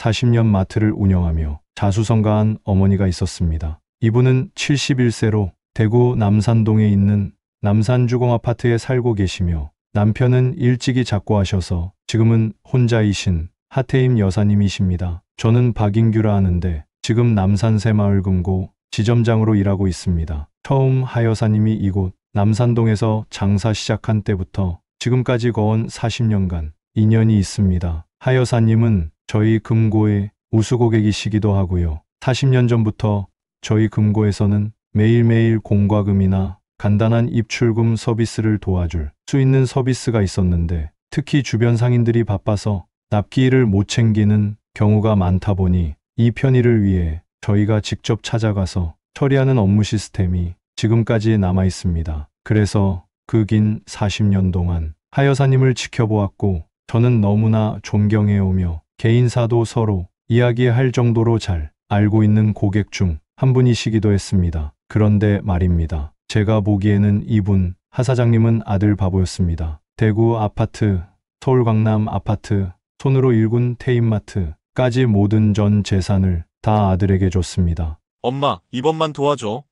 40년 마트를 운영하며 자수성가한 어머니가 있었습니다. 이분은 71세로 대구 남산동에 있는 남산주공 아파트에 살고 계시며 남편은 일찍이 작고하셔서 지금은 혼자이신 하태임 여사님이십니다. 저는 박인규라 하는데 지금 남산새마을금고 지점장으로 일하고 있습니다. 처음 하 여사님이 이곳 남산동에서 장사 시작한 때부터 지금까지 거언 40년간 인연이 있습니다. 하 여사님은 저희 금고의 우수 고객이시기도 하고요. 40년 전부터 저희 금고에서는 매일매일 공과금이나 간단한 입출금 서비스를 도와줄 수 있는 서비스가 있었는데 특히 주변 상인들이 바빠서 납기일을 못 챙기는 경우가 많다 보니 이 편의를 위해 저희가 직접 찾아가서 처리하는 업무 시스템이 지금까지 남아 있습니다. 그래서 그 긴 40년 동안 하 여사님을 지켜보았고 저는 너무나 존경해오며 개인사도 서로 이야기할 정도로 잘 알고 있는 고객 중 한 분이시기도 했습니다. 그런데 말입니다. 제가 보기에는 이분 하 사장님은 아들 바보였습니다. 대구 아파트, 서울 강남 아파트, 손으로 일군 테임마트까지 모든 전 재산을 다 아들에게 줬습니다. 엄마, 이번만 도와줘.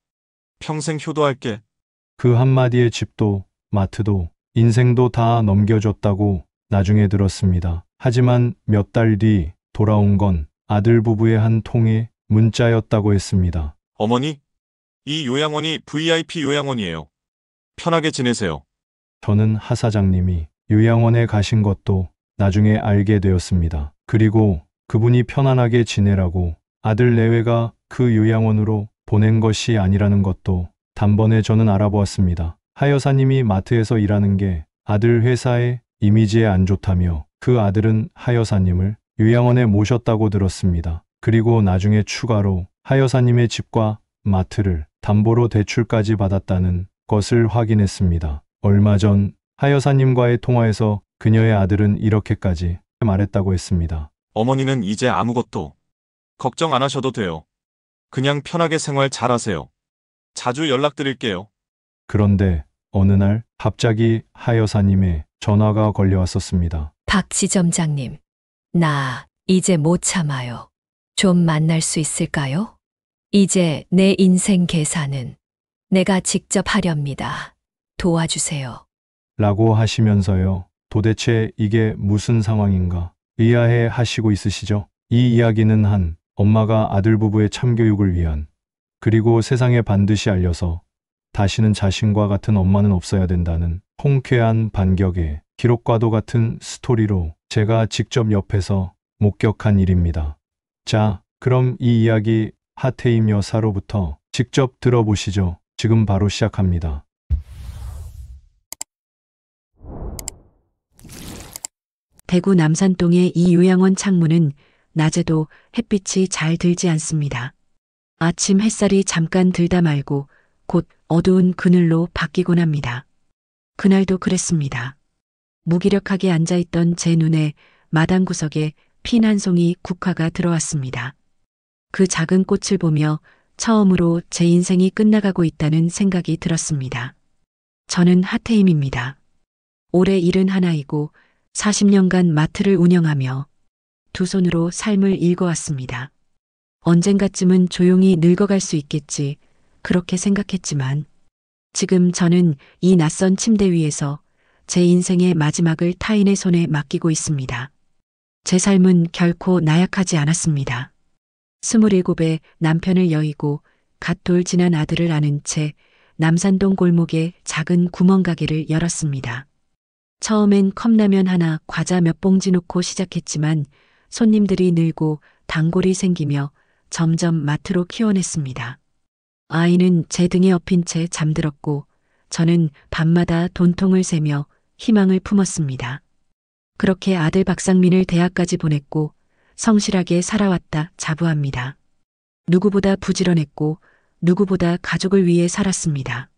평생 효도할게. 그 한마디에 집도 마트도 인생도 다 넘겨줬다고 나중에 들었습니다. 하지만 몇 달 뒤 돌아온 건 아들 부부의 한 통의 문자였다고 했습니다. 어머니, 이 요양원이 VIP 요양원이에요. 편하게 지내세요. 저는 하 사장님이 요양원에 가신 것도 나중에 알게 되었습니다. 그리고 그분이 편안하게 지내라고 아들 내외가 그 요양원으로 보낸 것이 아니라는 것도 단번에 저는 알아보았습니다. 하 여사님이 마트에서 일하는 게 아들 회사의 이미지에 안 좋다며 그 아들은 하 여사님을 요양원에 모셨다고 들었습니다. 그리고 나중에 추가로 하 여사님의 집과 마트를 담보로 대출까지 받았다는 것을 확인했습니다. 얼마 전 하 여사님과의 통화에서 그녀의 아들은 이렇게까지 말했다고 했습니다. 어머니는 이제 아무것도 걱정 안 하셔도 돼요. 그냥 편하게 생활 잘하세요. 자주 연락드릴게요. 그런데 어느 날 갑자기 하 여사님의 전화가 걸려왔었습니다. 박 지점장님, 나 이제 못 참아요. 좀 만날 수 있을까요? 이제 내 인생 계산은 내가 직접 하렵니다. 도와주세요. 라고 하시면서요. 도대체 이게 무슨 상황인가 의아해 하시고 있으시죠? 이 이야기는 한 엄마가 아들 부부의 참교육을 위한 그리고 세상에 반드시 알려서 다시는 자신과 같은 엄마는 없어야 된다는 통쾌한 반격의 기록과도 같은 스토리로 제가 직접 옆에서 목격한 일입니다. 자, 그럼 이 이야기 하태임 여사로부터 직접 들어보시죠. 지금 바로 시작합니다. 대구 남산동의 이 요양원 창문은 낮에도 햇빛이 잘 들지 않습니다. 아침 햇살이 잠깐 들다 말고 곧 어두운 그늘로 바뀌곤 합니다. 그날도 그랬습니다. 무기력하게 앉아있던 제 눈에 마당 구석에 핀 한 송이 국화가 들어왔습니다. 그 작은 꽃을 보며 처음으로 제 인생이 끝나가고 있다는 생각이 들었습니다. 저는 하태임입니다. 올해 71이고 40년간 마트를 운영하며 두 손으로 삶을 읽어왔습니다. 언젠가쯤은 조용히 늙어갈 수 있겠지, 그렇게 생각했지만 지금 저는 이 낯선 침대 위에서 제 인생의 마지막을 타인의 손에 맡기고 있습니다. 제 삶은 결코 나약하지 않았습니다. 27에 남편을 여의고 갓 돌 지난 아들을 안은 채 남산동 골목에 작은 구멍가게를 열었습니다. 처음엔 컵라면 하나, 과자 몇 봉지 놓고 시작했지만 손님들이 늘고 단골이 생기며 점점 마트로 키워냈습니다. 아이는 제 등에 엎인 채 잠들었고 저는 밤마다 돈통을 세며 희망을 품었습니다. 그렇게 아들 박상민을 대학까지 보냈고 성실하게 살아왔다 자부합니다. 누구보다 부지런했고 누구보다 가족을 위해 살았습니다.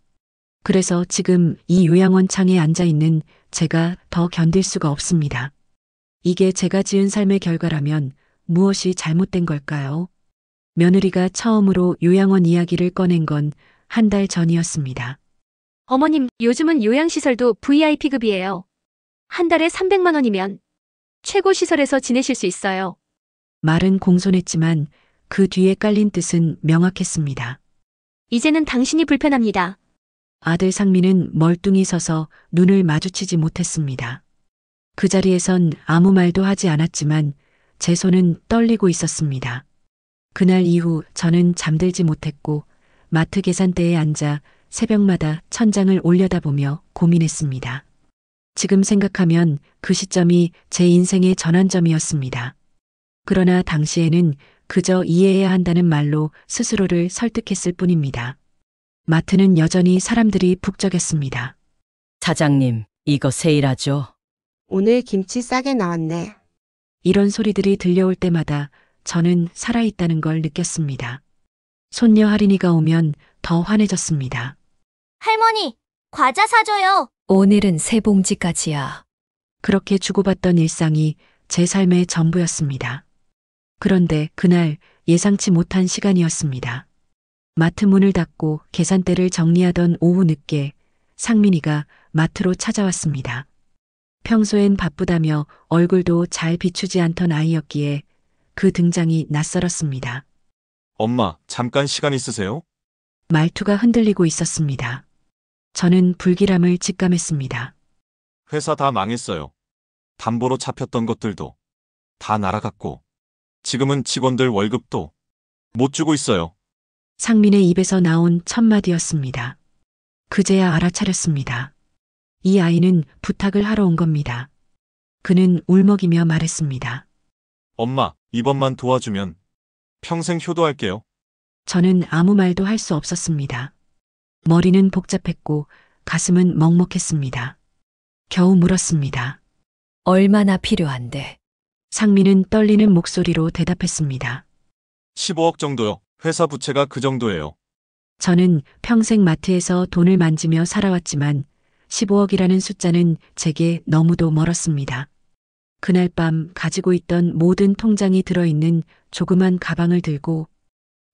그래서 지금 이 요양원 창에 앉아있는 제가 더 견딜 수가 없습니다. 이게 제가 지은 삶의 결과라면 무엇이 잘못된 걸까요? 며느리가 처음으로 요양원 이야기를 꺼낸 건 한 달 전이었습니다. 어머님, 요즘은 요양시설도 VIP급이에요. 한 달에 300만 원이면 최고 시설에서 지내실 수 있어요. 말은 공손했지만 그 뒤에 깔린 뜻은 명확했습니다. 이제는 당신이 불편합니다. 아들 상민은 멀뚱히 서서 눈을 마주치지 못했습니다. 그 자리에선 아무 말도 하지 않았지만 제 손은 떨리고 있었습니다. 그날 이후 저는 잠들지 못했고 마트 계산대에 앉아 새벽마다 천장을 올려다보며 고민했습니다. 지금 생각하면 그 시점이 제 인생의 전환점이었습니다. 그러나 당시에는 그저 이해해야 한다는 말로 스스로를 설득했을 뿐입니다. 마트는 여전히 사람들이 북적였습니다. 사장님, 이거 세일하죠? 오늘 김치 싸게 나왔네. 이런 소리들이 들려올 때마다 저는 살아있다는 걸 느꼈습니다. 손녀 할인이가 오면 더 환해졌습니다. 할머니, 과자 사줘요. 오늘은 세 봉지까지야. 그렇게 주고받던 일상이 제 삶의 전부였습니다. 그런데 그날 예상치 못한 시간이었습니다. 마트 문을 닫고 계산대를 정리하던 오후 늦게 상민이가 마트로 찾아왔습니다. 평소엔 바쁘다며 얼굴도 잘 비추지 않던 아이였기에 그 등장이 낯설었습니다. 엄마, 잠깐 시간 있으세요? 말투가 흔들리고 있었습니다. 저는 불길함을 직감했습니다. 회사 다 망했어요. 담보로 잡혔던 것들도 다 날아갔고, 지금은 직원들 월급도 못 주고 있어요. 상민의 입에서 나온 첫 마디였습니다. 그제야 알아차렸습니다. 이 아이는 부탁을 하러 온 겁니다. 그는 울먹이며 말했습니다. 엄마, 이번만 도와주면 평생 효도할게요. 저는 아무 말도 할 수 없었습니다. 머리는 복잡했고 가슴은 먹먹했습니다. 겨우 물었습니다. 얼마나 필요한데? 상민은 떨리는 목소리로 대답했습니다. 15억 정도요. 회사 부채가 그 정도예요. 저는 평생 마트에서 돈을 만지며 살아왔지만 15억이라는 숫자는 제게 너무도 멀었습니다. 그날 밤 가지고 있던 모든 통장이 들어있는 조그만 가방을 들고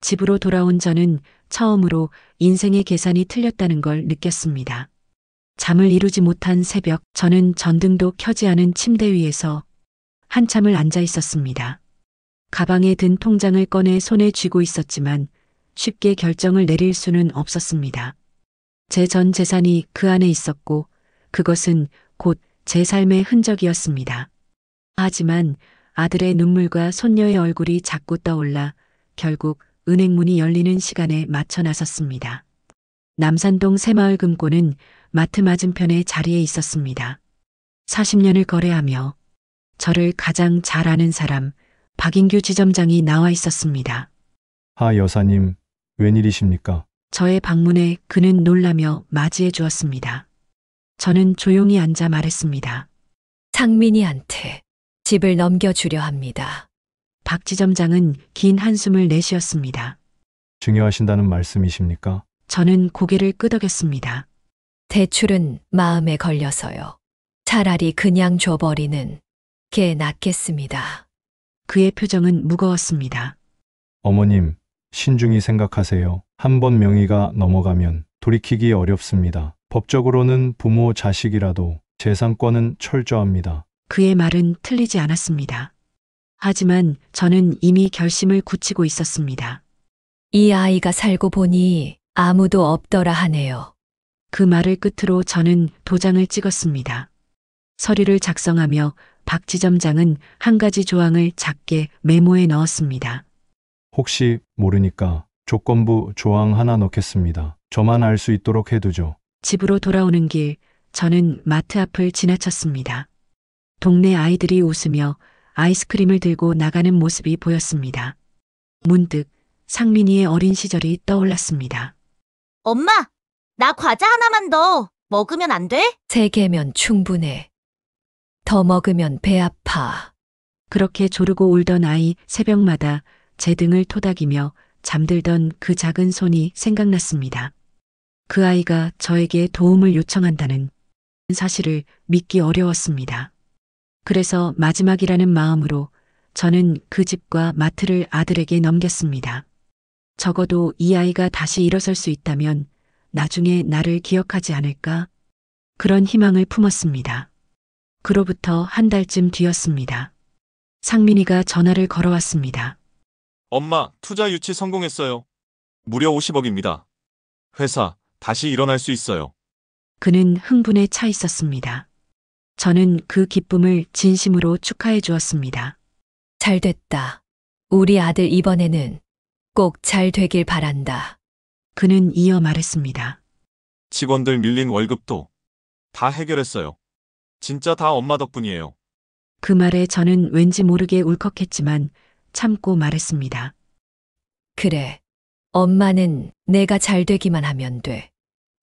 집으로 돌아온 저는 처음으로 인생의 계산이 틀렸다는 걸 느꼈습니다. 잠을 이루지 못한 새벽, 저는 전등도 켜지 않은 침대 위에서 한참을 앉아 있었습니다. 가방에 든 통장을 꺼내 손에 쥐고 있었지만 쉽게 결정을 내릴 수는 없었습니다. 제 전 재산이 그 안에 있었고 그것은 곧 제 삶의 흔적이었습니다. 하지만 아들의 눈물과 손녀의 얼굴이 자꾸 떠올라 결국 은행 문이 열리는 시간에 맞춰 나섰습니다. 남산동 새마을 금고는 마트 맞은편의 자리에 있었습니다. 40년을 거래하며 저를 가장 잘 아는 사람 박인규 지점장이 나와 있었습니다. 하 여사님, 웬일이십니까? 저의 방문에 그는 놀라며 맞이해 주었습니다. 저는 조용히 앉아 말했습니다. 상민이한테 집을 넘겨주려 합니다. 박 지점장은 긴 한숨을 내쉬었습니다. 중요하신다는 말씀이십니까? 저는 고개를 끄덕였습니다. 대출은 마음에 걸려서요. 차라리 그냥 줘버리는 게 낫겠습니다. 그의 표정은 무거웠습니다. 어머님, 신중히 생각하세요. 한 번 명의가 넘어가면 돌이키기 어렵습니다. 법적으로는 부모 자식이라도 재산권은 철저합니다. 그의 말은 틀리지 않았습니다. 하지만 저는 이미 결심을 굳히고 있었습니다. 이 아이가 살고 보니 아무도 없더라 하네요. 그 말을 끝으로 저는 도장을 찍었습니다. 서류를 작성하며 박 지점장은 한 가지 조항을 작게 메모에 넣었습니다. 혹시 모르니까 조건부 조항 하나 넣겠습니다. 저만 알 수 있도록 해두죠. 집으로 돌아오는 길, 저는 마트 앞을 지나쳤습니다. 동네 아이들이 웃으며 아이스크림을 들고 나가는 모습이 보였습니다. 문득 상민이의 어린 시절이 떠올랐습니다. 엄마, 나 과자 하나만 더 먹으면 안 돼? 3개면 충분해. 더 먹으면 배 아파. 그렇게 조르고 울던 아이 새벽마다 제 등을 토닥이며 잠들던 그 작은 손이 생각났습니다. 그 아이가 저에게 도움을 요청한다는 사실을 믿기 어려웠습니다. 그래서 마지막이라는 마음으로 저는 그 집과 마트를 아들에게 넘겼습니다. 적어도 이 아이가 다시 일어설 수 있다면 나중에 나를 기억하지 않을까? 그런 희망을 품었습니다. 그로부터 한 달쯤 뒤였습니다. 상민이가 전화를 걸어왔습니다. 엄마, 투자 유치 성공했어요. 무려 50억입니다. 회사 다시 일어날 수 있어요. 그는 흥분에 차 있었습니다. 저는 그 기쁨을 진심으로 축하해 주었습니다. 잘 됐다. 우리 아들 이번에는 꼭 잘 되길 바란다. 그는 이어 말했습니다. 직원들 밀린 월급도 다 해결했어요. 진짜 다 엄마 덕분이에요. 그 말에 저는 왠지 모르게 울컥했지만 참고 말했습니다. 그래. 엄마는 내가 잘 되기만 하면 돼.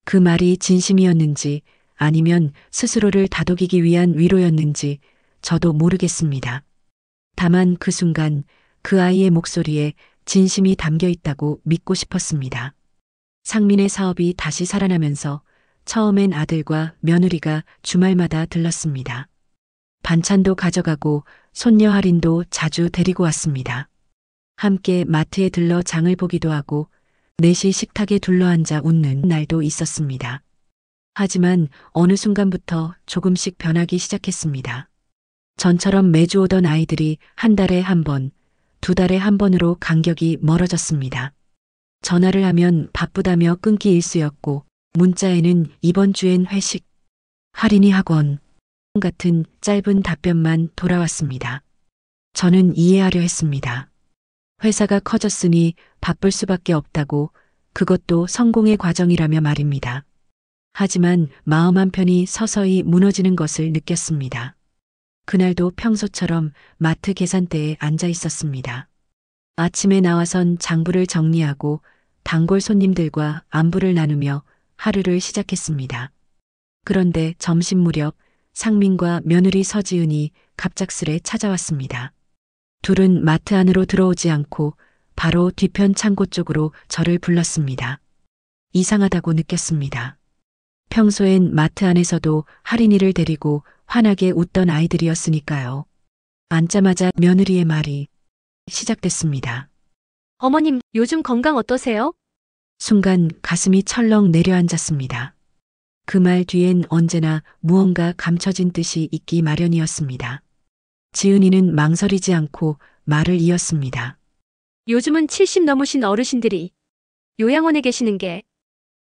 그 말이 진심이었는지 아니면 스스로를 다독이기 위한 위로였는지 저도 모르겠습니다. 다만 그 순간 그 아이의 목소리에 진심이 담겨 있다고 믿고 싶었습니다. 상민의 사업이 다시 살아나면서 처음엔 아들과 며느리가 주말마다 들렀습니다. 반찬도 가져가고 손녀 할인도 자주 데리고 왔습니다. 함께 마트에 들러 장을 보기도 하고 넷이 식탁에 둘러앉아 웃는 날도 있었습니다. 하지만 어느 순간부터 조금씩 변하기 시작했습니다. 전처럼 매주 오던 아이들이 한 달에 한 번, 두 달에 한 번으로 간격이 멀어졌습니다. 전화를 하면 바쁘다며 끊기 일쑤였고 문자에는 이번 주엔 회식, 할인이 학원 같은 짧은 답변만 돌아왔습니다. 저는 이해하려 했습니다. 회사가 커졌으니 바쁠 수밖에 없다고, 그것도 성공의 과정이라며 말입니다. 하지만 마음 한편이 서서히 무너지는 것을 느꼈습니다. 그날도 평소처럼 마트 계산대에 앉아 있었습니다. 아침에 나와선 장부를 정리하고 단골 손님들과 안부를 나누며 하루를 시작했습니다. 그런데 점심 무렵 상민과 며느리 서지은이 갑작스레 찾아왔습니다. 둘은 마트 안으로 들어오지 않고 바로 뒤편 창고 쪽으로 저를 불렀습니다. 이상하다고 느꼈습니다. 평소엔 마트 안에서도 할인이를 데리고 환하게 웃던 아이들이었으니까요. 앉자마자 며느리의 말이 시작됐습니다. 어머님, 요즘 건강 어떠세요? 순간 가슴이 철렁 내려앉았습니다. 그 말 뒤엔 언제나 무언가 감춰진 뜻이 있기 마련이었습니다. 지은이는 망설이지 않고 말을 이었습니다. 요즘은 70 넘으신 어르신들이 요양원에 계시는 게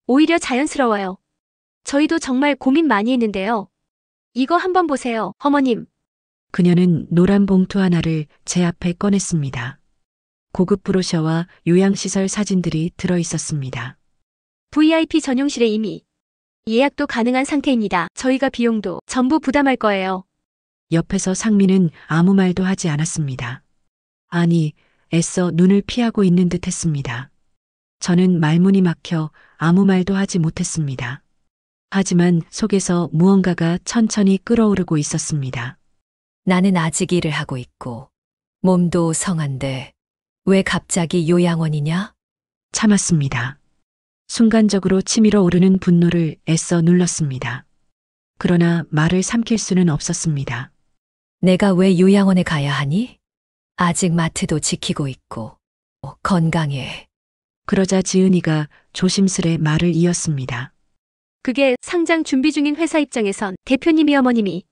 오히려 자연스러워요. 저희도 정말 고민 많이 했는데요. 이거 한번 보세요, 어머님. 그녀는 노란 봉투 하나를 제 앞에 꺼냈습니다. 고급 브로셔와 요양시설 사진들이 들어 있었습니다. VIP 전용실에 이미 예약도 가능한 상태입니다. 저희가 비용도 전부 부담할 거예요. 옆에서 상민은 아무 말도 하지 않았습니다. 아니, 애써 눈을 피하고 있는 듯 했습니다. 저는 말문이 막혀 아무 말도 하지 못했습니다. 하지만 속에서 무언가가 천천히 끓어오르고 있었습니다. 나는 아직 일을 하고 있고 몸도 성한데 왜 갑자기 요양원이냐? 참았습니다. 순간적으로 치밀어 오르는 분노를 애써 눌렀습니다. 그러나 말을 삼킬 수는 없었습니다. 내가 왜 요양원에 가야 하니? 아직 마트도 지키고 있고 건강해. 그러자 지은이가 조심스레 말을 이었습니다. 그게 상장 준비 중인 회사 입장에선 대표님이 어머님이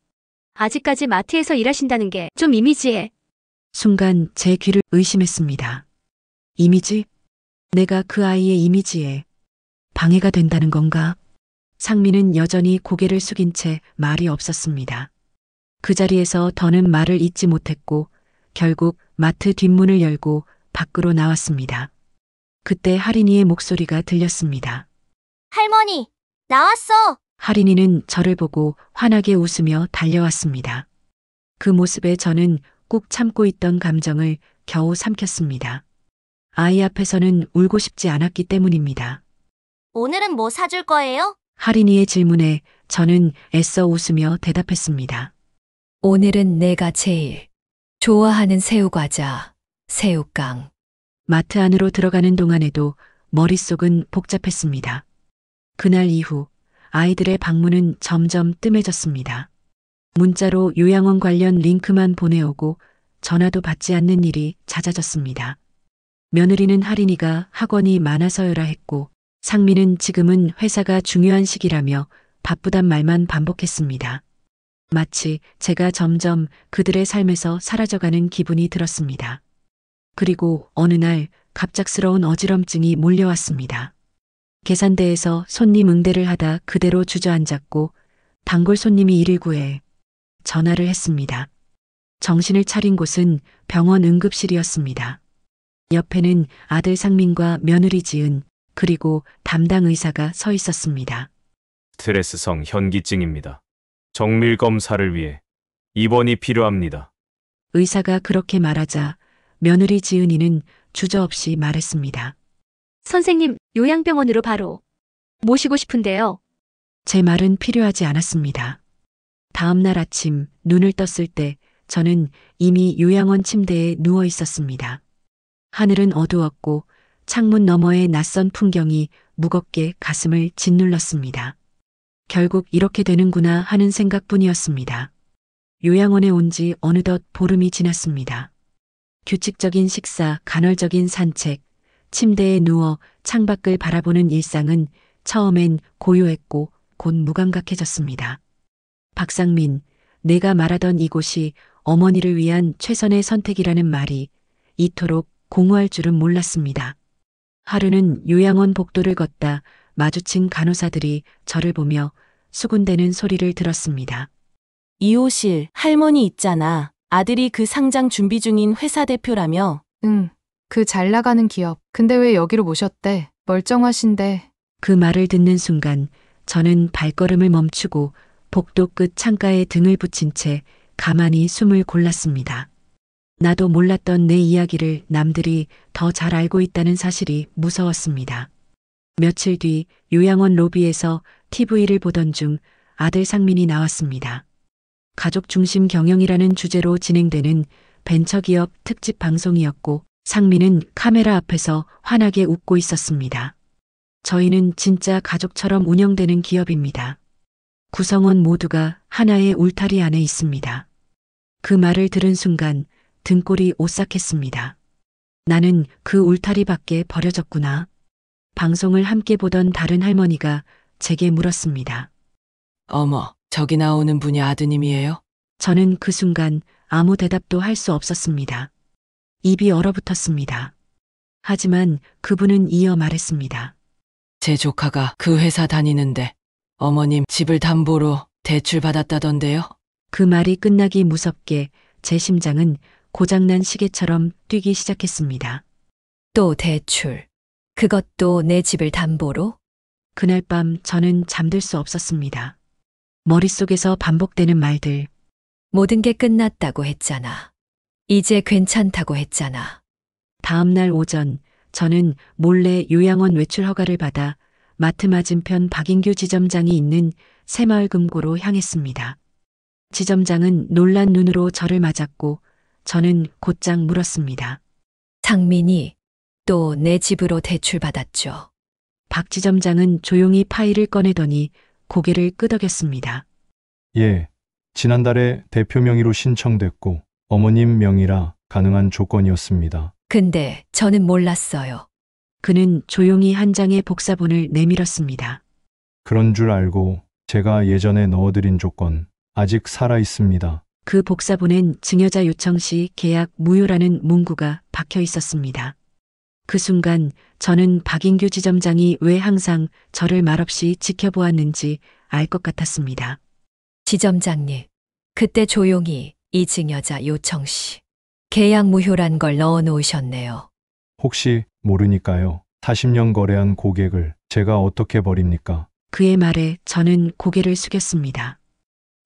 아직까지 마트에서 일하신다는 게 좀 이미지에. 순간 제 귀를 의심했습니다. 이미지? 내가 그 아이의 이미지에 방해가 된다는 건가? 상민은 여전히 고개를 숙인 채 말이 없었습니다. 그 자리에서 더는 말을 잇지 못했고 결국 마트 뒷문을 열고 밖으로 나왔습니다. 그때 할인이의 목소리가 들렸습니다. 할머니, 나왔어. 할인이는 저를 보고 환하게 웃으며 달려왔습니다. 그 모습에 저는 꾹 참고 있던 감정을 겨우 삼켰습니다. 아이 앞에서는 울고 싶지 않았기 때문입니다. 오늘은 뭐 사줄 거예요? 할인이의 질문에 저는 애써 웃으며 대답했습니다. 오늘은 내가 제일 좋아하는 새우과자, 새우깡. 마트 안으로 들어가는 동안에도 머릿속은 복잡했습니다. 그날 이후 아이들의 방문은 점점 뜸해졌습니다. 문자로 요양원 관련 링크만 보내오고 전화도 받지 않는 일이 잦아졌습니다. 며느리는 할인이가 학원이 많아서요라 했고 상민은 지금은 회사가 중요한 시기라며 바쁘단 말만 반복했습니다. 마치 제가 점점 그들의 삶에서 사라져가는 기분이 들었습니다. 그리고 어느 날 갑작스러운 어지럼증이 몰려왔습니다. 계산대에서 손님 응대를 하다 그대로 주저앉았고 단골 손님이 119에 전화를 했습니다. 정신을 차린 곳은 병원 응급실이었습니다. 옆에는 아들 상민과 며느리 지은 그리고 담당 의사가 서 있었습니다. 스트레스성 현기증입니다. 정밀 검사를 위해 입원이 필요합니다. 의사가 그렇게 말하자 며느리 지은이는 주저없이 말했습니다. 선생님, 요양병원으로 바로 모시고 싶은데요. 제 말은 필요하지 않았습니다. 다음 날 아침 눈을 떴을 때 저는 이미 요양원 침대에 누워 있었습니다. 하늘은 어두웠고 창문 너머의 낯선 풍경이 무겁게 가슴을 짓눌렀습니다. 결국 이렇게 되는구나 하는 생각뿐이었습니다. 요양원에 온 지 어느덧 보름이 지났습니다. 규칙적인 식사, 간헐적인 산책, 침대에 누워 창밖을 바라보는 일상은 처음엔 고요했고 곧 무감각해졌습니다. 박상민, 내가 말하던 이곳이 어머니를 위한 최선의 선택이라는 말이 이토록 공허할 줄은 몰랐습니다. 하루는 요양원 복도를 걷다 마주친 간호사들이 저를 보며 수군대는 소리를 들었습니다. 2호실 할머니 있잖아. 아들이 그 상장 준비 중인 회사 대표라며. 응, 그 잘 나가는 기업. 근데 왜 여기로 모셨대? 멀쩡하신데. 그 말을 듣는 순간 저는 발걸음을 멈추고 복도 끝 창가에 등을 붙인 채 가만히 숨을 골랐습니다. 나도 몰랐던 내 이야기를 남들이 더 잘 알고 있다는 사실이 무서웠습니다. 며칠 뒤 요양원 로비에서 TV를 보던 중 아들 상민이 나왔습니다. 가족 중심 경영이라는 주제로 진행되는 벤처기업 특집 방송이었고 상민은 카메라 앞에서 환하게 웃고 있었습니다. 저희는 진짜 가족처럼 운영되는 기업입니다. 구성원 모두가 하나의 울타리 안에 있습니다. 그 말을 들은 순간 등골이 오싹했습니다. 나는 그 울타리 밖에 버려졌구나. 방송을 함께 보던 다른 할머니가 제게 물었습니다. 어머, 저기 나오는 분이 아드님이에요? 저는 그 순간 아무 대답도 할 수 없었습니다. 입이 얼어붙었습니다. 하지만 그분은 이어 말했습니다. 제 조카가 그 회사 다니는데 어머님 집을 담보로 대출 받았다던데요? 그 말이 끝나기 무섭게 제 심장은 고장난 시계처럼 뛰기 시작했습니다. 또 대출. 그것도 내 집을 담보로? 그날 밤 저는 잠들 수 없었습니다. 머릿속에서 반복되는 말들. 모든 게 끝났다고 했잖아. 이제 괜찮다고 했잖아. 다음 날 오전 저는 몰래 요양원 외출 허가를 받아 마트 맞은편 박인규 지점장이 있는 새마을 금고로 향했습니다. 지점장은 놀란 눈으로 저를 맞았고 저는 곧장 물었습니다. 상민이 또 내 집으로 대출 받았죠. 박 지점장은 조용히 파일을 꺼내더니 고개를 끄덕였습니다. 예, 지난달에 대표 명의로 신청됐고 어머님 명의라 가능한 조건이었습니다. 근데 저는 몰랐어요. 그는 조용히 한 장의 복사본을 내밀었습니다. 그런 줄 알고 제가 예전에 넣어드린 조건 아직 살아 있습니다. 그 복사본엔 증여자 요청 시 계약 무효라는 문구가 박혀 있었습니다. 그 순간 저는 박인규 지점장이 왜 항상 저를 말없이 지켜보았는지 알 것 같았습니다. 지점장님, 그때 조용히 이 증여자 요청 시 계약 무효란 걸 넣어 놓으셨네요. 혹시 모르니까요. 40년 거래한 고객을 제가 어떻게 버립니까? 그의 말에 저는 고개를 숙였습니다.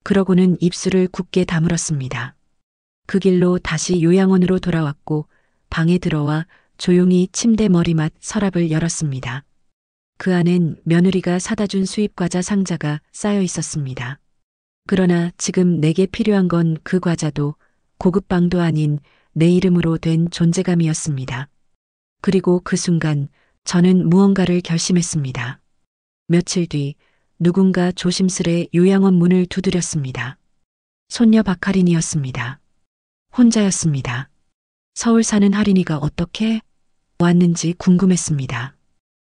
그러고는 입술을 굳게 다물었습니다. 그 길로 다시 요양원으로 돌아왔고 방에 들어와 조용히 침대 머리맡 서랍을 열었습니다. 그 안엔 며느리가 사다 준 수입과자 상자가 쌓여 있었습니다. 그러나 지금 내게 필요한 건 그 과자도 고급빵도 아닌 내 이름으로 된 존재감이었습니다. 그리고 그 순간 저는 무언가를 결심했습니다. 며칠 뒤 누군가 조심스레 요양원 문을 두드렸습니다. 손녀 박하린이었습니다. 혼자였습니다. 서울 사는 하린이가 어떻게 왔는지 궁금했습니다.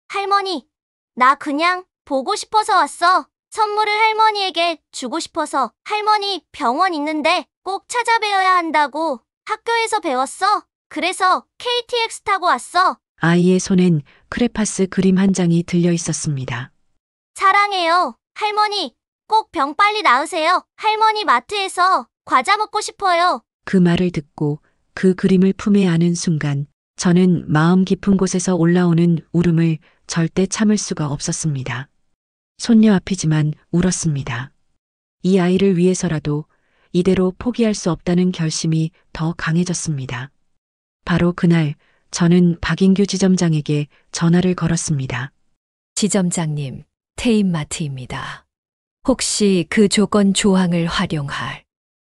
할머니, 나 그냥 보고 싶어서 왔어. 선물을 할머니에게 주고 싶어서. 할머니 병원 있는데 꼭 찾아뵈어야 한다고 학교에서 배웠어. 그래서 KTX 타고 왔어. 아이의 손엔 크레파스 그림 한 장이 들려 있었습니다. 사랑해요. 할머니, 꼭 병 빨리 나으세요. 할머니 마트에서 과자 먹고 싶어요. 그 말을 듣고 그 그림을 품에 안은 순간 저는 마음 깊은 곳에서 올라오는 울음을 절대 참을 수가 없었습니다. 손녀 앞이지만 울었습니다. 이 아이를 위해서라도 이대로 포기할 수 없다는 결심이 더 강해졌습니다. 바로 그날 저는 박인규 지점장에게 전화를 걸었습니다. 지점장님, 테임마트입니다. 혹시 그 조건 조항을 활용할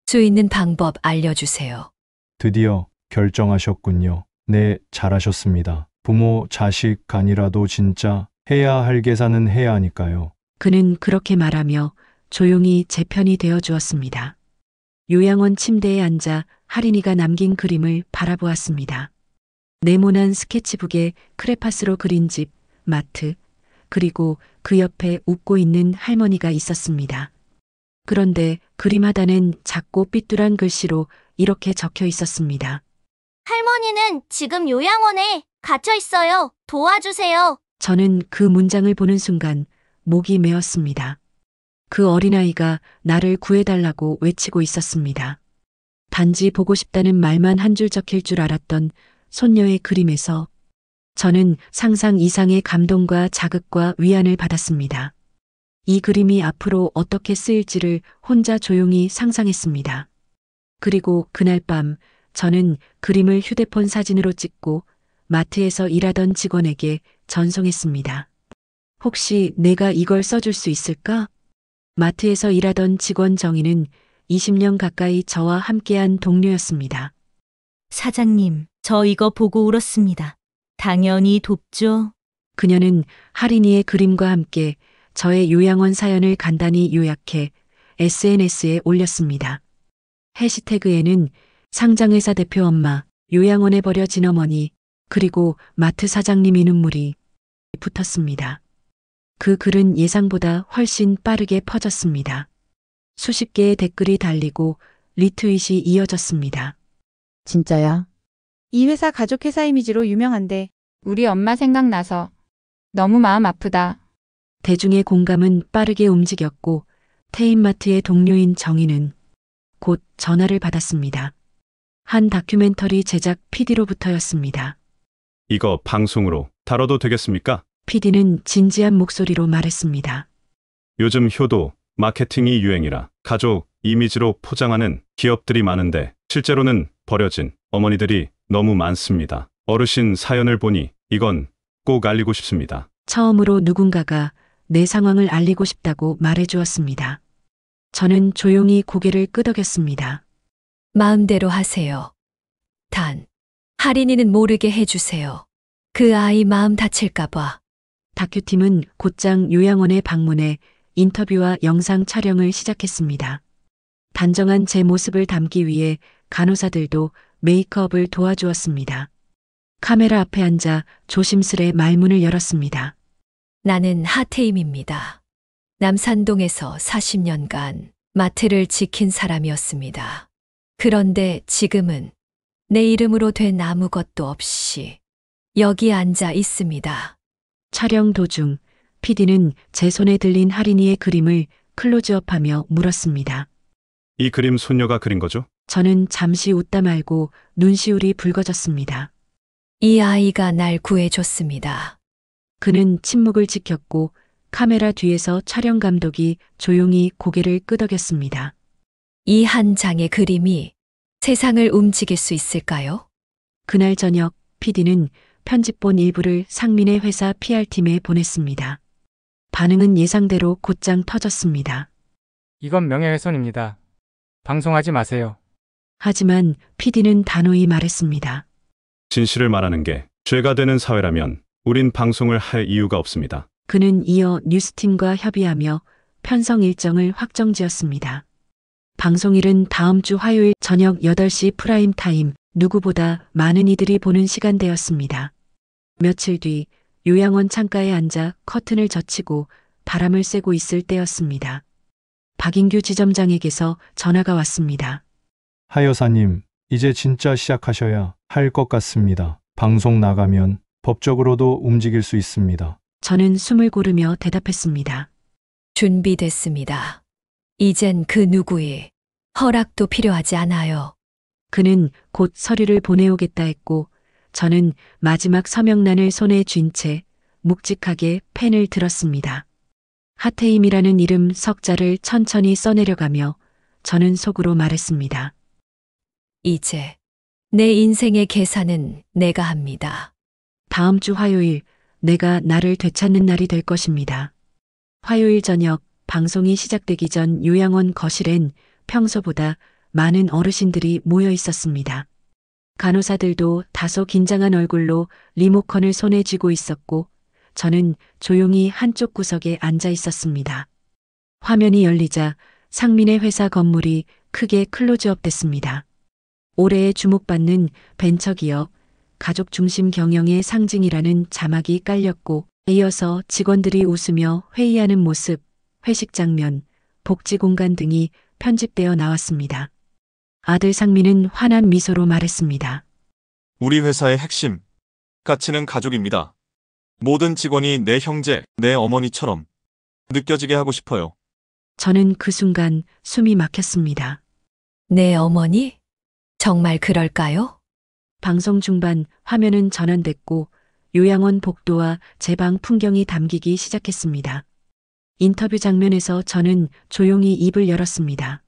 수 있는 방법 알려주세요. 드디어 결정하셨군요. 네, 잘하셨습니다. 부모, 자식 간이라도 진짜 해야 할 계산은 해야 하니까요. 그는 그렇게 말하며 조용히 제 편이 되어 주었습니다. 요양원 침대에 앉아 할인이가 남긴 그림을 바라보았습니다. 네모난 스케치북에 크레파스로 그린 집, 마트, 그리고 그 옆에 웃고 있는 할머니가 있었습니다. 그런데 그림 하단엔 작고 삐뚤한 글씨로 이렇게 적혀 있었습니다. 할머니는 지금 요양원에 갇혀 있어요. 도와주세요. 저는 그 문장을 보는 순간 목이 메었습니다. 그 어린아이가 나를 구해달라고 외치고 있었습니다. 단지 보고 싶다는 말만 한 줄 적힐 줄 알았던 손녀의 그림에서 저는 상상 이상의 감동과 자극과 위안을 받았습니다. 이 그림이 앞으로 어떻게 쓰일지를 혼자 조용히 상상했습니다. 그리고 그날 밤 저는 그림을 휴대폰 사진으로 찍고 마트에서 일하던 직원에게 전송했습니다. 혹시 내가 이걸 써줄 수 있을까? 마트에서 일하던 직원 정희는 20년 가까이 저와 함께한 동료였습니다. 사장님, 저 이거 보고 울었습니다. 당연히 돕죠. 그녀는 할인이의 그림과 함께 저의 요양원 사연을 간단히 요약해 SNS에 올렸습니다. 해시태그에는 상장회사 대표 엄마, 요양원에 버려진 어머니, 그리고 마트 사장님의 눈물이 붙었습니다. 그 글은 예상보다 훨씬 빠르게 퍼졌습니다. 수십 개의 댓글이 달리고 리트윗이 이어졌습니다. 진짜야? 이 회사 가족회사 이미지로 유명한데 우리 엄마 생각나서 너무 마음 아프다. 대중의 공감은 빠르게 움직였고 테임마트의 동료인 정희는 곧 전화를 받았습니다. 한 다큐멘터리 제작 PD로부터였습니다. 이거 방송으로 다뤄도 되겠습니까? PD는 진지한 목소리로 말했습니다. 요즘 효도, 마케팅이 유행이라 가족 이미지로 포장하는 기업들이 많은데 실제로는 버려진 어머니들이 너무 많습니다. 어르신 사연을 보니 이건 꼭 알리고 싶습니다. 처음으로 누군가가 내 상황을 알리고 싶다고 말해주었습니다. 저는 조용히 고개를 끄덕였습니다. 마음대로 하세요. 단, 할인이는 모르게 해주세요. 그 아이 마음 다칠까봐. 다큐팀은 곧장 요양원에 방문해 인터뷰와 영상 촬영을 시작했습니다. 단정한 제 모습을 담기 위해 간호사들도 메이크업을 도와주었습니다. 카메라 앞에 앉아 조심스레 말문을 열었습니다. 나는 하태임입니다. 남산동에서 40년간 마트를 지킨 사람이었습니다. 그런데 지금은 내 이름으로 된 아무것도 없이 여기 앉아 있습니다. 촬영 도중 PD는 제 손에 들린 할인이의 그림을 클로즈업하며 물었습니다. 이 그림 손녀가 그린 거죠? 저는 잠시 웃다 말고 눈시울이 붉어졌습니다. 이 아이가 날 구해줬습니다. 그는 침묵을 지켰고 카메라 뒤에서 촬영 감독이 조용히 고개를 끄덕였습니다. 이 한 장의 그림이 세상을 움직일 수 있을까요? 그날 저녁 PD는 편집본 일부를 상민의 회사 PR팀에 보냈습니다. 반응은 예상대로 곧장 터졌습니다. 이건 명예훼손입니다. 방송하지 마세요. 하지만 PD는 단호히 말했습니다. 진실을 말하는 게 죄가 되는 사회라면 우린 방송을 할 이유가 없습니다. 그는 이어 뉴스팀과 협의하며 편성 일정을 확정지었습니다. 방송일은 다음 주 화요일 저녁 8시 프라임 타임, 누구보다 많은 이들이 보는 시간대였습니다. 며칠 뒤 요양원 창가에 앉아 커튼을 젖히고 바람을 쐬고 있을 때였습니다. 박인규 지점장에게서 전화가 왔습니다. 하 여사님, 이제 진짜 시작하셔야 할 것 같습니다. 방송 나가면 법적으로도 움직일 수 있습니다. 저는 숨을 고르며 대답했습니다. 준비됐습니다. 이젠 그 누구의 허락도 필요하지 않아요. 그는 곧 서류를 보내오겠다 했고 저는 마지막 서명란을 손에 쥔 채 묵직하게 펜을 들었습니다. 하태임이라는 이름 석자를 천천히 써내려가며 저는 속으로 말했습니다. 이제 내 인생의 계산은 내가 합니다. 다음 주 화요일 내가 나를 되찾는 날이 될 것입니다. 화요일 저녁 방송이 시작되기 전 요양원 거실엔 평소보다 많은 어르신들이 모여 있었습니다. 간호사들도 다소 긴장한 얼굴로 리모컨을 손에 쥐고 있었고 저는 조용히 한쪽 구석에 앉아 있었습니다. 화면이 열리자 상민의 회사 건물이 크게 클로즈업 됐습니다. 올해의 주목받는 벤처기업 가족 중심 경영의 상징이라는 자막이 깔렸고 이어서 직원들이 웃으며 회의하는 모습, 회식 장면, 복지 공간 등이 편집되어 나왔습니다. 아들 상민은 환한 미소로 말했습니다. 우리 회사의 핵심 가치는 가족입니다. 모든 직원이 내 형제, 내 어머니처럼 느껴지게 하고 싶어요. 저는 그 순간 숨이 막혔습니다. 내 어머니? 정말 그럴까요? 방송 중반 화면은 전환됐고 요양원 복도와 제 방 풍경이 담기기 시작했습니다. 인터뷰 장면에서 저는 조용히 입을 열었습니다.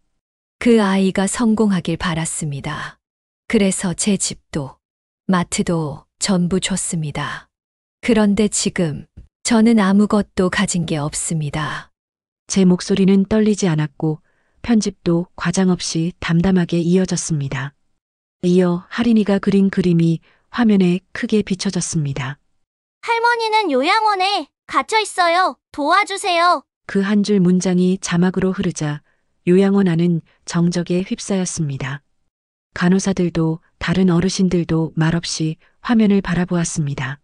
그 아이가 성공하길 바랐습니다. 그래서 제 집도, 마트도 전부 줬습니다. 그런데 지금 저는 아무것도 가진 게 없습니다. 제 목소리는 떨리지 않았고 편집도 과장 없이 담담하게 이어졌습니다. 이어 할인이가 그린 그림이 화면에 크게 비춰졌습니다. 할머니는 요양원에 갇혀 있어요. 도와주세요. 그 한 줄 문장이 자막으로 흐르자 요양원 안은 정적에 휩싸였습니다. 간호사들도 다른 어르신들도 말없이 화면을 바라보았습니다.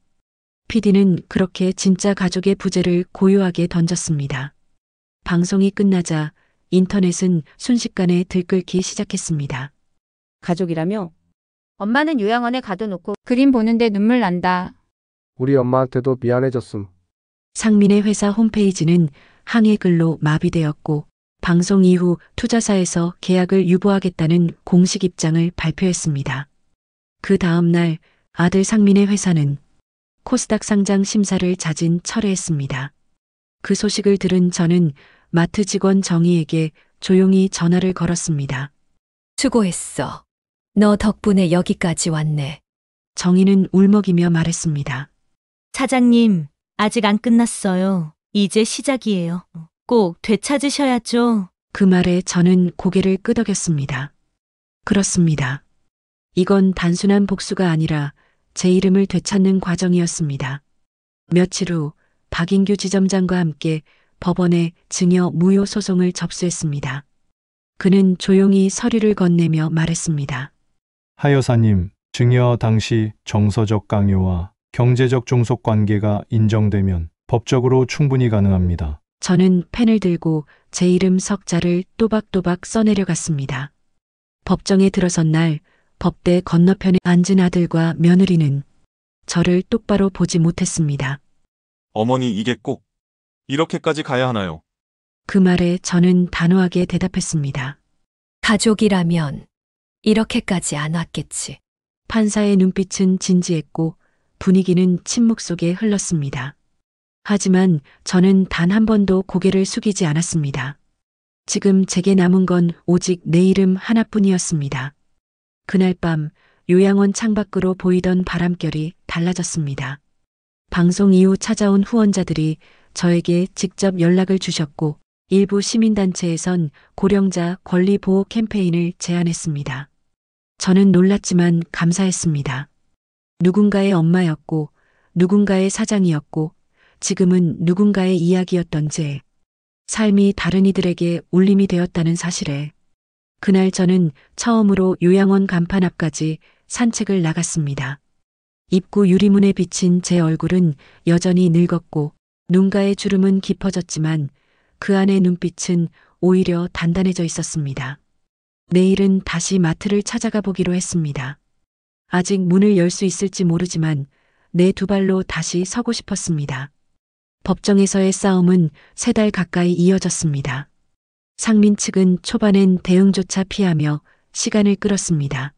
PD는 그렇게 진짜 가족의 부재를 고요하게 던졌습니다. 방송이 끝나자 인터넷은 순식간에 들끓기 시작했습니다. 가족이라며? 엄마는 요양원에 가둬놓고 그림 보는데 눈물 난다. 우리 엄마한테도 미안해졌음. 상민의 회사 홈페이지는 항해 글로 마비되었고 방송 이후 투자사에서 계약을 유보하겠다는 공식 입장을 발표했습니다. 그 다음 날 아들 상민의 회사는 코스닥 상장 심사를 자진 철회했습니다. 그 소식을 들은 저는 마트 직원 정희에게 조용히 전화를 걸었습니다. 수고했어. 너 덕분에 여기까지 왔네. 정희는 울먹이며 말했습니다. 사장님, 아직 안 끝났어요. 이제 시작이에요. 꼭 되찾으셔야죠. 그 말에 저는 고개를 끄덕였습니다. 그렇습니다. 이건 단순한 복수가 아니라 제 이름을 되찾는 과정이었습니다. 며칠 후 박인규 지점장과 함께 법원에 증여 무효 소송을 접수했습니다. 그는 조용히 서류를 건네며 말했습니다. 하 여사님, 증여 당시 정서적 강요와 경제적 종속 관계가 인정되면 법적으로 충분히 가능합니다. 저는 펜을 들고 제 이름 석자를 또박또박 써내려갔습니다. 법정에 들어선 날 법대 건너편에 앉은 아들과 며느리는 저를 똑바로 보지 못했습니다. 어머니, 이게 꼭 이렇게까지 가야 하나요? 그 말에 저는 단호하게 대답했습니다. 가족이라면 이렇게까지 안 왔겠지. 판사의 눈빛은 진지했고 분위기는 침묵 속에 흘렀습니다. 하지만 저는 단 한 번도 고개를 숙이지 않았습니다. 지금 제게 남은 건 오직 내 이름 하나뿐이었습니다. 그날 밤 요양원 창밖으로 보이던 바람결이 달라졌습니다. 방송 이후 찾아온 후원자들이 저에게 직접 연락을 주셨고 일부 시민단체에선 고령자 권리보호 캠페인을 제안했습니다. 저는 놀랐지만 감사했습니다. 누군가의 엄마였고 누군가의 사장이었고 지금은 누군가의 이야기였던 제 삶이 다른 이들에게 울림이 되었다는 사실에 그날 저는 처음으로 요양원 간판 앞까지 산책을 나갔습니다. 입구 유리문에 비친 제 얼굴은 여전히 늙었고 눈가의 주름은 깊어졌지만 그 안의 눈빛은 오히려 단단해져 있었습니다. 내일은 다시 마트를 찾아가 보기로 했습니다. 아직 문을 열 수 있을지 모르지만 내 두 발로 다시 서고 싶었습니다. 법정에서의 싸움은 3달 가까이 이어졌습니다. 상민 측은 초반엔 대응조차 피하며 시간을 끌었습니다.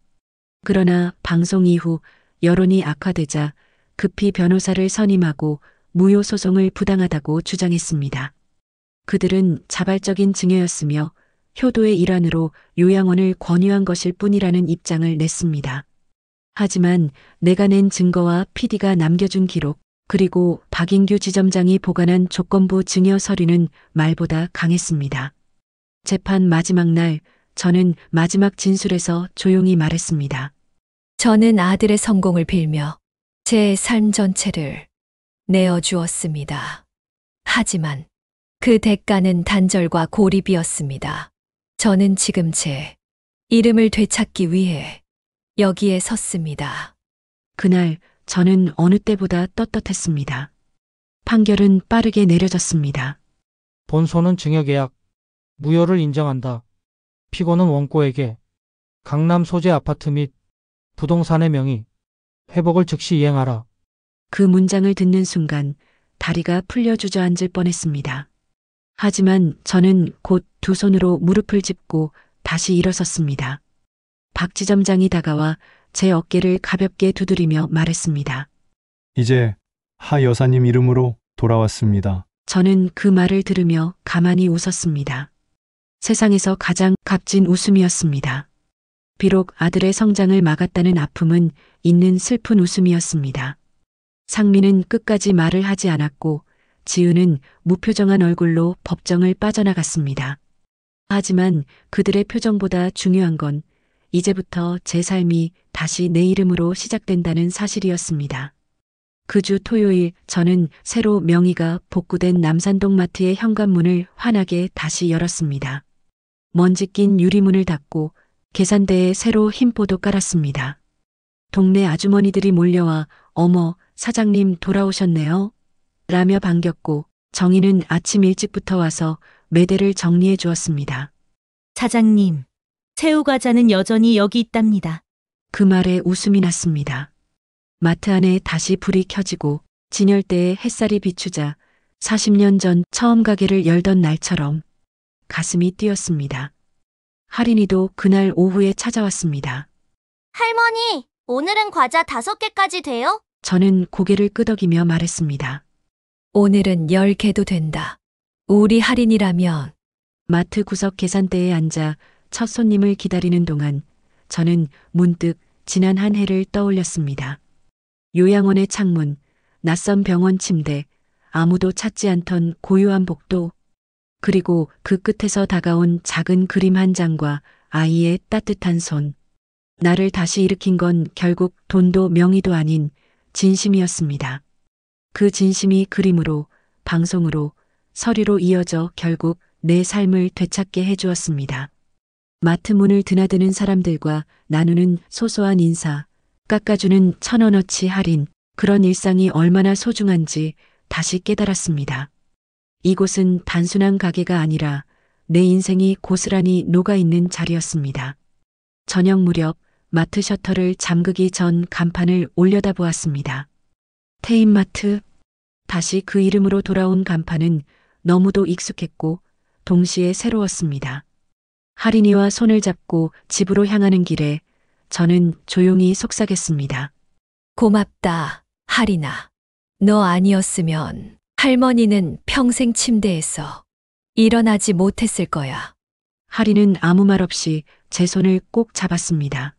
그러나 방송 이후 여론이 악화되자 급히 변호사를 선임하고 무효 소송을 부당하다고 주장했습니다. 그들은 자발적인 증여였으며 효도의 일환으로 요양원을 권유한 것일 뿐이라는 입장을 냈습니다. 하지만 내가 낸 증거와 PD가 남겨준 기록, 그리고 박인규 지점장이 보관한 조건부 증여 서류는 말보다 강했습니다. 재판 마지막 날, 저는 마지막 진술에서 조용히 말했습니다. 저는 아들의 성공을 빌며 제 삶 전체를 내어주었습니다. 하지만 그 대가는 단절과 고립이었습니다. 저는 지금 제 이름을 되찾기 위해 여기에 섰습니다. 그날 저는 어느 때보다 떳떳했습니다. 판결은 빠르게 내려졌습니다. 본소는 증여계약 무효를 인정한다. 피고는 원고에게 강남 소재 아파트 및 부동산의 명의 회복을 즉시 이행하라. 그 문장을 듣는 순간 다리가 풀려 주저앉을 뻔했습니다. 하지만 저는 곧 두 손으로 무릎을 짚고 다시 일어섰습니다. 박 지점장이 다가와 제 어깨를 가볍게 두드리며 말했습니다. 이제 하 여사님 이름으로 돌아왔습니다. 저는 그 말을 들으며 가만히 웃었습니다. 세상에서 가장 값진 웃음이었습니다. 비록 아들의 성장을 막았다는 아픔은 있는 슬픈 웃음이었습니다. 상민은 끝까지 말을 하지 않았고 지은은 무표정한 얼굴로 법정을 빠져나갔습니다. 하지만 그들의 표정보다 중요한 건 이제부터 제 삶이 다시 내 이름으로 시작된다는 사실이었습니다. 그 주 토요일 저는 새로 명의가 복구된 남산동 마트의 현관문을 환하게 다시 열었습니다. 먼지 낀 유리문을 닫고 계산대에 새로 흰포도 깔았습니다. 동네 아주머니들이 몰려와 어머, 사장님 돌아오셨네요. 라며 반겼고 정희는 아침 일찍부터 와서 매대를 정리해 주었습니다. 사장님, 새우과자는 여전히 여기 있답니다. 그 말에 웃음이 났습니다. 마트 안에 다시 불이 켜지고 진열대에 햇살이 비추자 40년 전 처음 가게를 열던 날처럼 가슴이 뛰었습니다. 할인이도 그날 오후에 찾아왔습니다. 할머니, 오늘은 과자 5개까지 돼요? 저는 고개를 끄덕이며 말했습니다. 오늘은 10개도 된다. 우리 할인이라면. 마트 구석 계산대에 앉아 첫 손님을 기다리는 동안 저는 문득 지난 한 해를 떠올렸습니다. 요양원의 창문, 낯선 병원 침대, 아무도 찾지 않던 고요한 복도, 그리고 그 끝에서 다가온 작은 그림 한 장과 아이의 따뜻한 손. 나를 다시 일으킨 건 결국 돈도 명의도 아닌 진심이었습니다. 그 진심이 그림으로, 방송으로, 서류로 이어져 결국 내 삶을 되찾게 해주었습니다. 마트 문을 드나드는 사람들과 나누는 소소한 인사, 깎아주는 1,000원어치 할인, 그런 일상이 얼마나 소중한지 다시 깨달았습니다. 이곳은 단순한 가게가 아니라 내 인생이 고스란히 녹아있는 자리였습니다. 저녁 무렵 마트 셔터를 잠그기 전 간판을 올려다보았습니다. 테인마트. 다시 그 이름으로 돌아온 간판은 너무도 익숙했고 동시에 새로웠습니다. 할인이와 손을 잡고 집으로 향하는 길에 저는 조용히 속삭였습니다. 고맙다, 할인아. 너 아니었으면 할머니는 평생 침대에서 일어나지 못했을 거야. 할인은 아무 말 없이 제 손을 꼭 잡았습니다.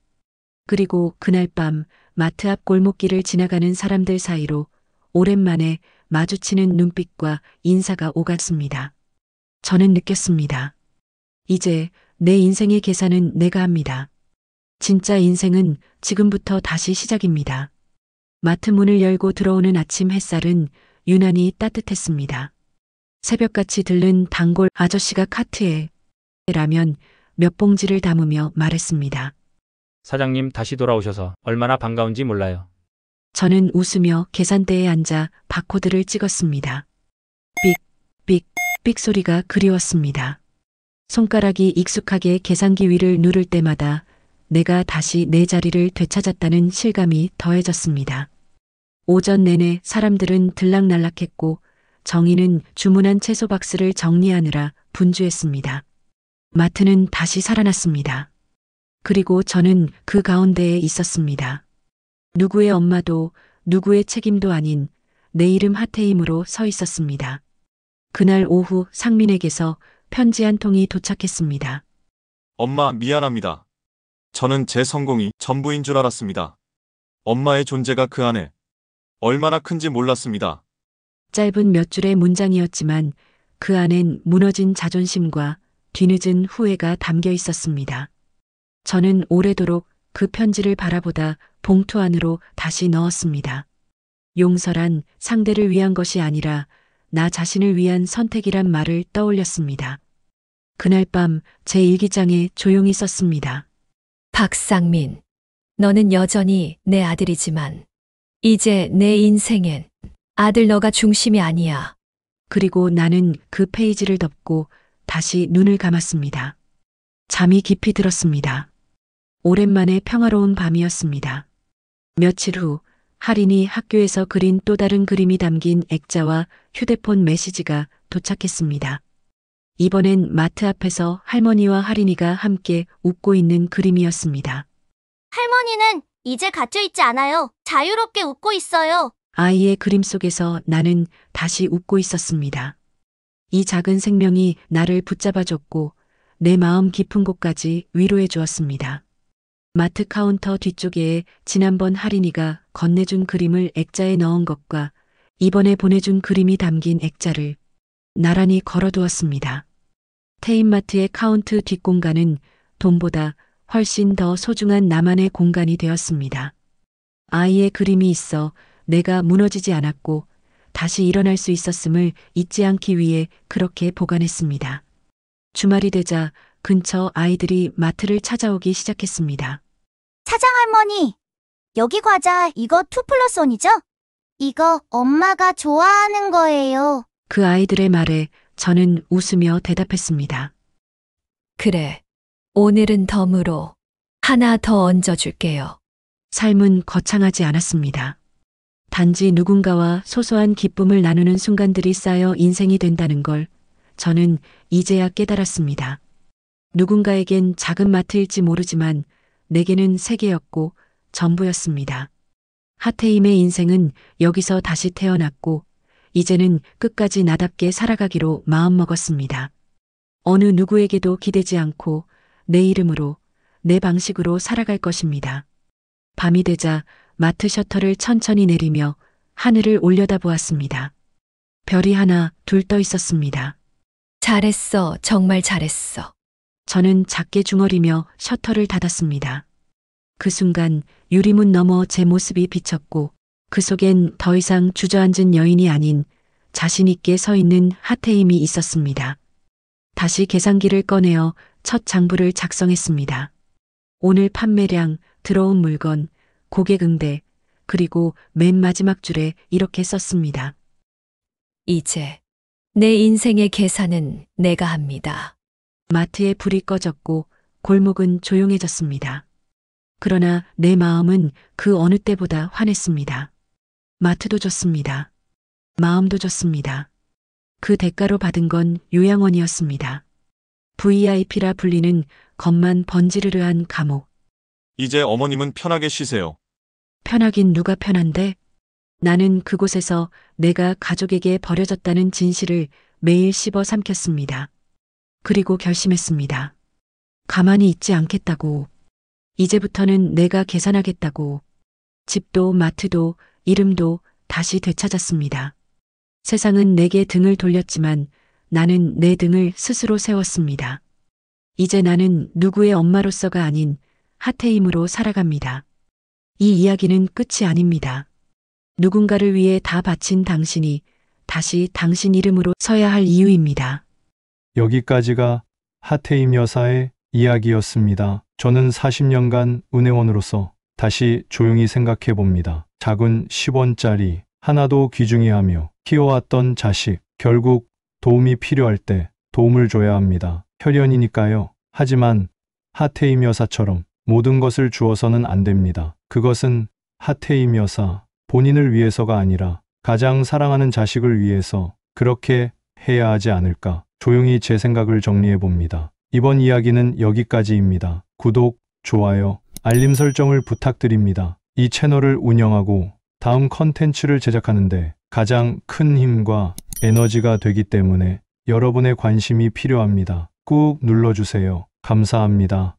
그리고 그날 밤 마트 앞 골목길을 지나가는 사람들 사이로 오랜만에 마주치는 눈빛과 인사가 오갔습니다. 저는 느꼈습니다. 이제 내 인생의 계산은 내가 합니다. 진짜 인생은 지금부터 다시 시작입니다. 마트 문을 열고 들어오는 아침 햇살은 유난히 따뜻했습니다. 새벽같이 들른 단골 아저씨가 카트에 라면 몇 봉지를 담으며 말했습니다. 사장님 다시 돌아오셔서 얼마나 반가운지 몰라요. 저는 웃으며 계산대에 앉아 바코드를 찍었습니다. 삑 소리가 그리웠습니다. 손가락이 익숙하게 계산기 위를 누를 때마다 내가 다시 내 자리를 되찾았다는 실감이 더해졌습니다. 오전 내내 사람들은 들락날락했고 정희는 주문한 채소 박스를 정리하느라 분주했습니다. 마트는 다시 살아났습니다. 그리고 저는 그 가운데에 있었습니다. 누구의 엄마도 누구의 책임도 아닌 내 이름 하태임으로 서 있었습니다. 그날 오후 상민에게서 편지 한 통이 도착했습니다. 엄마, 미안합니다. 저는 제 성공이 전부인 줄 알았습니다. 엄마의 존재가 그 안에 얼마나 큰지 몰랐습니다. 짧은 몇 줄의 문장이었지만 그 안엔 무너진 자존심과 뒤늦은 후회가 담겨 있었습니다. 저는 오래도록 그 편지를 바라보다 봉투 안으로 다시 넣었습니다. 용서란 상대를 위한 것이 아니라 나 자신을 위한 선택이란 말을 떠올렸습니다. 그날 밤 제 일기장에 조용히 썼습니다. 박상민, 너는 여전히 내 아들이지만 이제 내 인생엔 아들 너가 중심이 아니야. 그리고 나는 그 페이지를 덮고 다시 눈을 감았습니다. 잠이 깊이 들었습니다. 오랜만에 평화로운 밤이었습니다. 며칠 후 할인이 학교에서 그린 또 다른 그림이 담긴 액자와 휴대폰 메시지가 도착했습니다. 이번엔 마트 앞에서 할머니와 할인이가 함께 웃고 있는 그림이었습니다. 할머니는 이제 갇혀있지 않아요. 자유롭게 웃고 있어요. 아이의 그림 속에서 나는 다시 웃고 있었습니다. 이 작은 생명이 나를 붙잡아줬고 내 마음 깊은 곳까지 위로해 주었습니다. 마트 카운터 뒤쪽에 지난번 할인이가 건네준 그림을 액자에 넣은 것과 이번에 보내준 그림이 담긴 액자를 나란히 걸어두었습니다. 테임마트의 카운트 뒷공간은 돈보다 훨씬 더 소중한 나만의 공간이 되었습니다. 아이의 그림이 있어 내가 무너지지 않았고 다시 일어날 수 있었음을 잊지 않기 위해 그렇게 보관했습니다. 주말이 되자 근처 아이들이 마트를 찾아오기 시작했습니다. 사장할머니, 여기 과자 이거 2+1이죠? 이거 엄마가 좋아하는 거예요. 그 아이들의 말에 저는 웃으며 대답했습니다. 그래, 오늘은 덤으로 하나 더 얹어줄게요. 삶은 거창하지 않았습니다. 단지 누군가와 소소한 기쁨을 나누는 순간들이 쌓여 인생이 된다는 걸 저는 이제야 깨달았습니다. 누군가에겐 작은 마트일지 모르지만 내게는 세계였고 전부였습니다. 하태임의 인생은 여기서 다시 태어났고 이제는 끝까지 나답게 살아가기로 마음먹었습니다. 어느 누구에게도 기대지 않고 내 이름으로 내 방식으로 살아갈 것입니다. 밤이 되자 마트 셔터를 천천히 내리며 하늘을 올려다보았습니다. 별이 하나 둘 떠 있었습니다. 잘했어, 정말 잘했어. 저는 작게 중얼이며 셔터를 닫았습니다. 그 순간 유리문 너머 제 모습이 비쳤고 그 속엔 더 이상 주저앉은 여인이 아닌 자신 있게 서 있는 하태임이 있었습니다. 다시 계산기를 꺼내어 첫 장부를 작성했습니다. 오늘 판매량, 들어온 물건, 고객 응대, 그리고 맨 마지막 줄에 이렇게 썼습니다. 이제 내 인생의 계산은 내가 합니다. 마트에 불이 꺼졌고 골목은 조용해졌습니다. 그러나 내 마음은 그 어느 때보다 환했습니다. 마트도 줬습니다. 마음도 줬습니다. 그 대가로 받은 건 요양원이었습니다. VIP라 불리는 겉만 번지르르한 감옥. 이제 어머님은 편하게 쉬세요. 편하긴 누가 편한데? 나는 그곳에서 내가 가족에게 버려졌다는 진실을 매일 씹어 삼켰습니다. 그리고 결심했습니다. 가만히 있지 않겠다고. 이제부터는 내가 계산하겠다고. 집도 마트도 이름도 다시 되찾았습니다. 세상은 내게 등을 돌렸지만 나는 내 등을 스스로 세웠습니다. 이제 나는 누구의 엄마로서가 아닌 하태임으로 살아갑니다. 이 이야기는 끝이 아닙니다. 누군가를 위해 다 바친 당신이 다시 당신 이름으로 서야 할 이유입니다. 여기까지가 하태임 여사의 이야기였습니다. 저는 40년간 은혜원으로서 다시 조용히 생각해 봅니다. 작은 10원짜리 하나도 귀중히 하며 키워왔던 자식, 결국 도움이 필요할 때 도움을 줘야 합니다. 혈연이니까요. 하지만 하태임 여사처럼 모든 것을 주어서는 안 됩니다. 그것은 하태임 여사 본인을 위해서가 아니라 가장 사랑하는 자식을 위해서 그렇게 해야 하지 않을까. 조용히 제 생각을 정리해 봅니다. 이번 이야기는 여기까지입니다. 구독, 좋아요, 알림 설정을 부탁드립니다. 이 채널을 운영하고 다음 컨텐츠를 제작하는데 가장 큰 힘과 에너지가 되기 때문에 여러분의 관심이 필요합니다. 꾹 눌러주세요. 감사합니다.